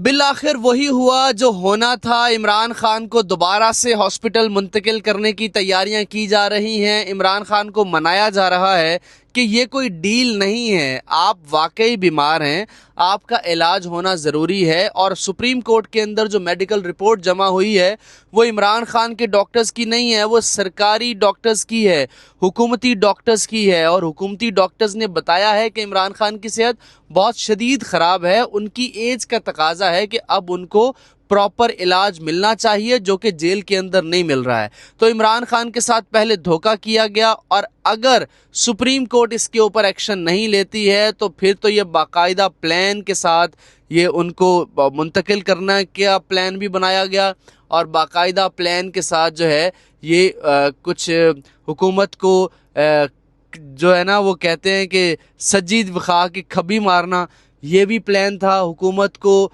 بالآخر وہی ہوا جو ہونا تھا۔ عمران خان کو دوبارہ سے ہاسپٹل منتقل کرنے کی تیاریاں کی جا رہی ہیں۔ عمران خان کو منایا جا رہا ہے کہ یہ کوئی ڈیل نہیں ہے، آپ واقعی بیمار ہیں، آپ کا علاج ہونا ضروری ہے۔ اور سپریم کورٹ کے اندر جو میڈیکل رپورٹ جمع ہوئی ہے وہ عمران خان کے ڈاکٹرز کی نہیں ہے، وہ سرکاری ڈاکٹرز کی ہے، حکومتی ڈاکٹرز کی ہے۔ اور حکومتی ڈاکٹرز نے بتایا ہے کہ عمران خان کی صحت بہت شدید خراب ہے، ان کی ایج کا تقاضا ہے کہ اب ان کو پراپر علاج ملنا چاہیے، جو کہ جیل کے اندر نہیں مل رہا ہے۔ تو عمران خان کے ساتھ پہلے دھوکہ کیا گیا، اور اگر سپریم کورٹ اس کے اوپر ایکشن نہیں لیتی ہے تو پھر تو یہ باقاعدہ پلان کے ساتھ یہ ان کو منتقل کرنا کا پلان بھی بنایا گیا، اور باقاعدہ پلان کے ساتھ جو ہے یہ کچھ حکومت کو جو ہے نا وہ کہتے ہیں کہ سجید وخا کی کھبی مارنا، یہ بھی پلان تھا۔ حکومت کو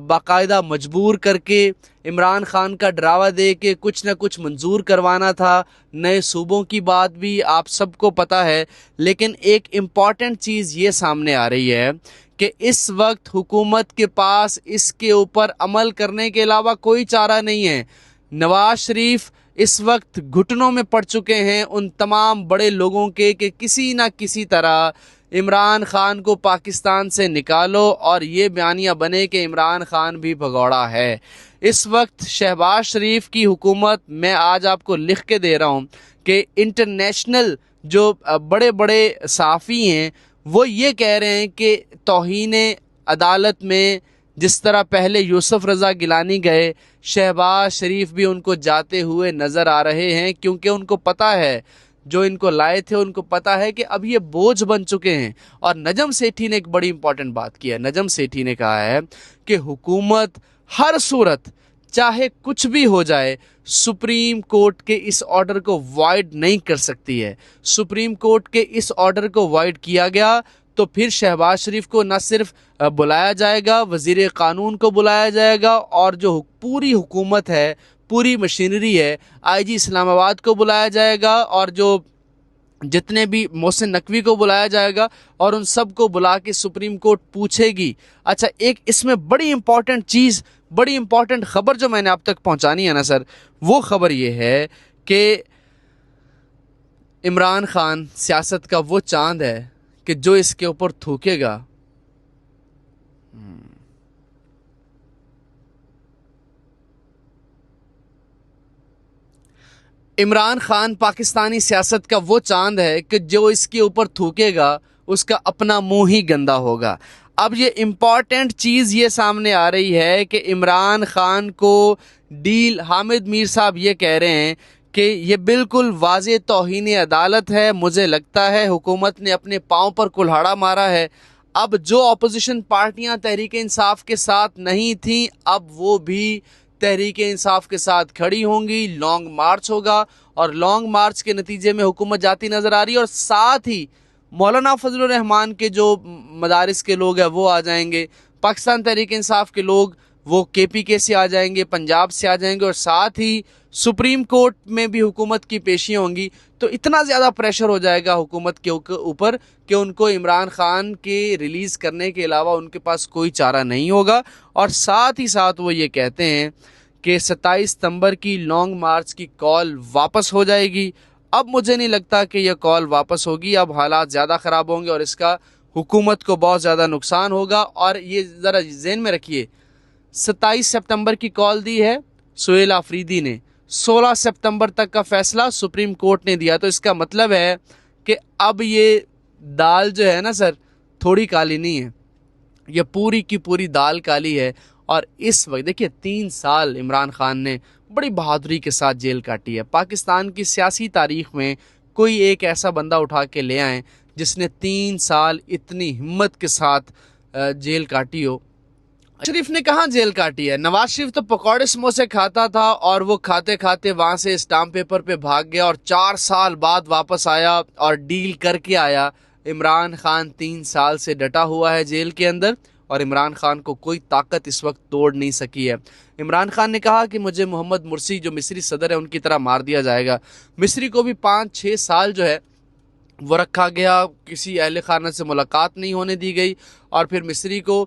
باقاعدہ مجبور کر کے عمران خان کا ڈراوا دے کے کچھ نہ کچھ منظور کروانا تھا۔ نئے صوبوں کی بات بھی آپ سب کو پتہ ہے، لیکن ایک امپورٹنٹ چیز یہ سامنے آ رہی ہے کہ اس وقت حکومت کے پاس اس کے اوپر عمل کرنے کے علاوہ کوئی چارہ نہیں ہے۔ نواز شریف اس وقت گھٹنوں میں پڑ چکے ہیں ان تمام بڑے لوگوں کے کہ کسی نہ کسی طرح عمران خان کو پاکستان سے نکالو، اور یہ بیانیہ بنے کہ عمران خان بھی بھگوڑا ہے۔ اس وقت شہباز شریف کی حکومت، میں آج آپ کو لکھ کے دے رہا ہوں کہ انٹرنیشنل جو بڑے بڑے صحافی ہیں وہ یہ کہہ رہے ہیں کہ توہین عدالت میں جس طرح پہلے یوسف رضا گیلانی گئے، شہباز شریف بھی ان کو جاتے ہوئے نظر آ رہے ہیں، کیونکہ ان کو پتہ ہے، جو ان کو لائے تھے ان کو پتہ ہے کہ اب یہ بوجھ بن چکے ہیں۔ اور نجم سیٹھی نے ایک بڑی امپورٹنٹ بات کی ہے۔ نجم سیٹھی نے کہا ہے کہ حکومت ہر صورت چاہے کچھ بھی ہو جائے سپریم کورٹ کے اس آرڈر کو وائڈ نہیں کر سکتی ہے۔ سپریم کورٹ کے اس آرڈر کو وائڈ کیا گیا تو پھر شہباز شریف کو نہ صرف بلایا جائے گا، وزیر قانون کو بلایا جائے گا، اور جو پوری حکومت ہے، پوری مشینری ہے، آئی جی اسلام آباد کو بلایا جائے گا، اور جو جتنے بھی محسن نقوی کو بلایا جائے گا، اور ان سب کو بلا کے سپریم کورٹ پوچھے گی۔ اچھا، ایک اس میں بڑی امپورٹنٹ چیز، بڑی امپورٹنٹ خبر جو میں نے آپ تک پہنچانی ہے نا سر، وہ خبر یہ ہے کہ عمران خان سیاست کا وہ چاند ہے کہ جو اس کے اوپر تھوکے گا عمران خان پاکستانی سیاست کا وہ چاند ہے کہ جو اس کے اوپر تھوکے گا اس کا اپنا منہ ہی گندا ہوگا۔ اب یہ امپورٹنٹ چیز یہ سامنے آ رہی ہے کہ عمران خان کو ڈیل، حامد میر صاحب یہ کہہ رہے ہیں کہ یہ بالکل واضح توہین عدالت ہے۔ مجھے لگتا ہے حکومت نے اپنے پاؤں پر کلہاڑا مارا ہے۔ اب جو اپوزیشن پارٹیاں تحریک انصاف کے ساتھ نہیں تھیں، اب وہ بھی تحریک انصاف کے ساتھ کھڑی ہوں گی۔ لانگ مارچ ہوگا، اور لانگ مارچ کے نتیجے میں حکومت جاتی نظر آ رہی ہے، اور ساتھ ہی مولانا فضل الرحمان کے جو مدارس کے لوگ ہیں وہ آ جائیں گے، پاکستان تحریک انصاف کے لوگ وہ کے پی کے سے آ جائیں گے، پنجاب سے آ جائیں گے، اور ساتھ ہی سپریم کورٹ میں بھی حکومت کی پیشیاں ہوں گی۔ تو اتنا زیادہ پریشر ہو جائے گا حکومت کے اوپر کہ ان کو عمران خان کے ریلیز کرنے کے علاوہ ان کے پاس کوئی چارہ نہیں ہوگا۔ اور ساتھ ہی ساتھ وہ یہ کہتے ہیں کہ 27 ستمبر کی لانگ مارچ کی کال واپس ہو جائے گی۔ اب مجھے نہیں لگتا کہ یہ کال واپس ہوگی، اب حالات زیادہ خراب ہوں گے اور اس کا حکومت کو بہت زیادہ نقصان ہوگا۔ اور یہ ذرا ذہن میں رکھیے، 27 ستمبر کی کال دی ہے سہیل آفریدی نے، 16 ستمبر تک کا فیصلہ سپریم کورٹ نے دیا، تو اس کا مطلب ہے کہ اب یہ دال جو ہے نا سر، تھوڑی کالی نہیں ہے، یہ پوری کی پوری دال کالی ہے۔ اور اس وقت دیکھیے 3 سال عمران خان نے بڑی بہادری کے ساتھ جیل کاٹی ہے۔ پاکستان کی سیاسی تاریخ میں کوئی ایک ایسا بندہ اٹھا کے لے آئیں جس نے 3 سال اتنی ہمت کے ساتھ جیل کاٹی ہو۔ شریف نے کہاں جیل کاٹی ہے؟ نواز شریف تو پکوڑے سموسے کھاتا تھا، اور وہ کھاتے کھاتے وہاں سے اسٹامپ پیپر پہ بھاگ گیا، اور 4 سال بعد واپس آیا اور ڈیل کر کے آیا۔ عمران خان 3 سال سے ڈٹا ہوا ہے جیل کے اندر، اور عمران خان کو کوئی طاقت اس وقت توڑ نہیں سکی ہے۔ عمران خان نے کہا کہ مجھے محمد مرسی جو مصری صدر ہے ان کی طرح مار دیا جائے گا۔ مصری کو بھی 5-6 سال جو ہے وہ رکھا گیا، کسی اہل خانہ سے ملاقات نہیں ہونے دی گئی، اور پھر مصری کو